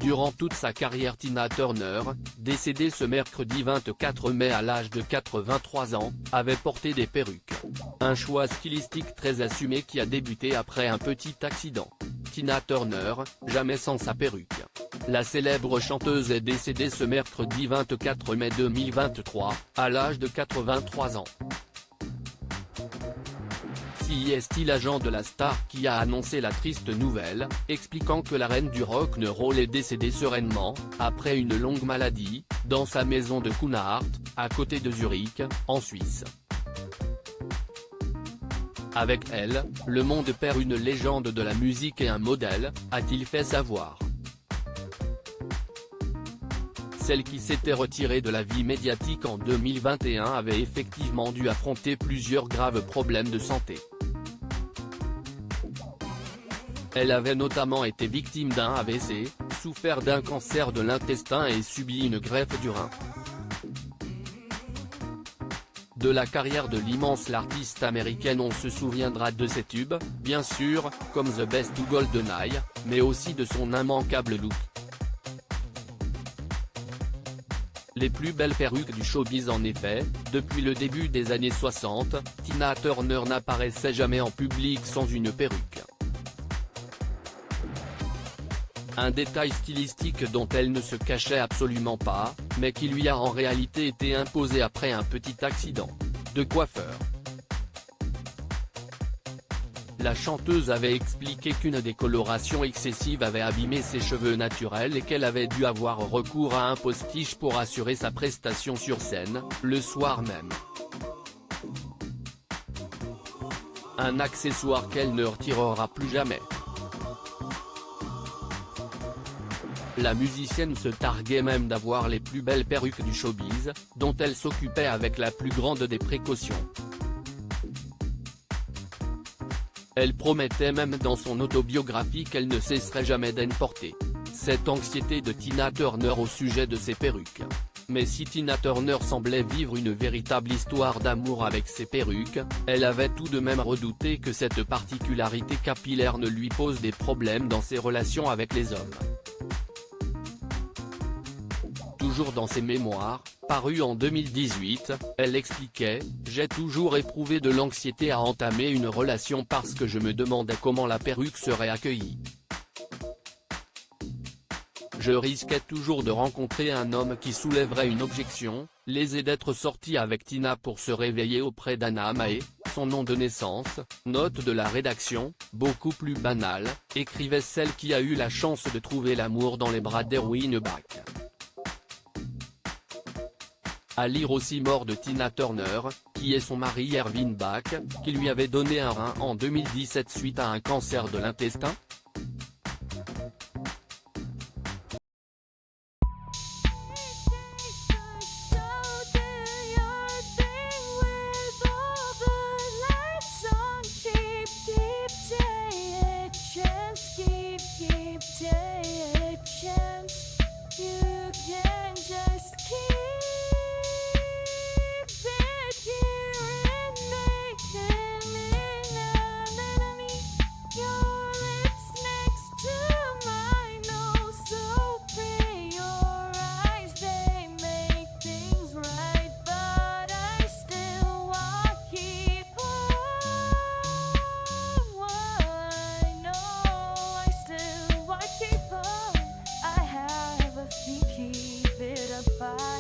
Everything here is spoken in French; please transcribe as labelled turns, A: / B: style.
A: Durant toute sa carrière, Tina Turner, décédée ce mercredi 24 mai à l'âge de 83 ans, avait porté des perruques. Un choix stylistique très assumé qui a débuté après un petit accident. Tina Turner, jamais sans sa perruque. La célèbre chanteuse est décédée ce mercredi 24 mai 2023, à l'âge de 83 ans. C'est l'agent de la star qui a annoncé la triste nouvelle, expliquant que la reine du rock and roll est décédée sereinement, après une longue maladie, dans sa maison de Cunard, à côté de Zurich, en Suisse. Avec elle, le monde perd une légende de la musique et un modèle, a-t-il fait savoir. Celle qui s'était retirée de la vie médiatique en 2021 avait effectivement dû affronter plusieurs graves problèmes de santé. Elle avait notamment été victime d'un AVC, souffert d'un cancer de l'intestin et subi une greffe du rein. De la carrière de l'immense l'artiste américaine, on se souviendra de ses tubes, bien sûr, comme The Best ou GoldenEye, mais aussi de son immanquable look. Les plus belles perruques du showbiz. En effet, depuis le début des années 60, Tina Turner n'apparaissait jamais en public sans une perruque. Un détail stylistique dont elle ne se cachait absolument pas, mais qui lui a en réalité été imposé après un petit accident de coiffeur. La chanteuse avait expliqué qu'une décoloration excessive avait abîmé ses cheveux naturels et qu'elle avait dû avoir recours à un postiche pour assurer sa prestation sur scène, le soir même. Un accessoire qu'elle ne retirera plus jamais. La musicienne se targuait même d'avoir les plus belles perruques du showbiz, dont elle s'occupait avec la plus grande des précautions. Elle promettait même dans son autobiographie qu'elle ne cesserait jamais d'en porter. Cette anxiété de Tina Turner au sujet de ses perruques. Mais si Tina Turner semblait vivre une véritable histoire d'amour avec ses perruques, elle avait tout de même redouté que cette particularité capillaire ne lui pose des problèmes dans ses relations avec les hommes. Toujours dans ses mémoires, parus en 2018, elle expliquait « J'ai toujours éprouvé de l'anxiété à entamer une relation parce que je me demandais comment la perruque serait accueillie. Je risquais toujours de rencontrer un homme qui soulèverait une objection, lésé d'être sorti avec Tina pour se réveiller auprès d'Anna Mae, son nom de naissance. » Note de la rédaction, beaucoup plus banale, écrivait celle qui a eu la chance de trouver l'amour dans les bras d'Erwin Bach. À lire aussi mort de Tina Turner, qui est son mari Erwin Bach, qui lui avait donné un rein en 2017 suite à un cancer de l'intestin.
B: Keep it apart.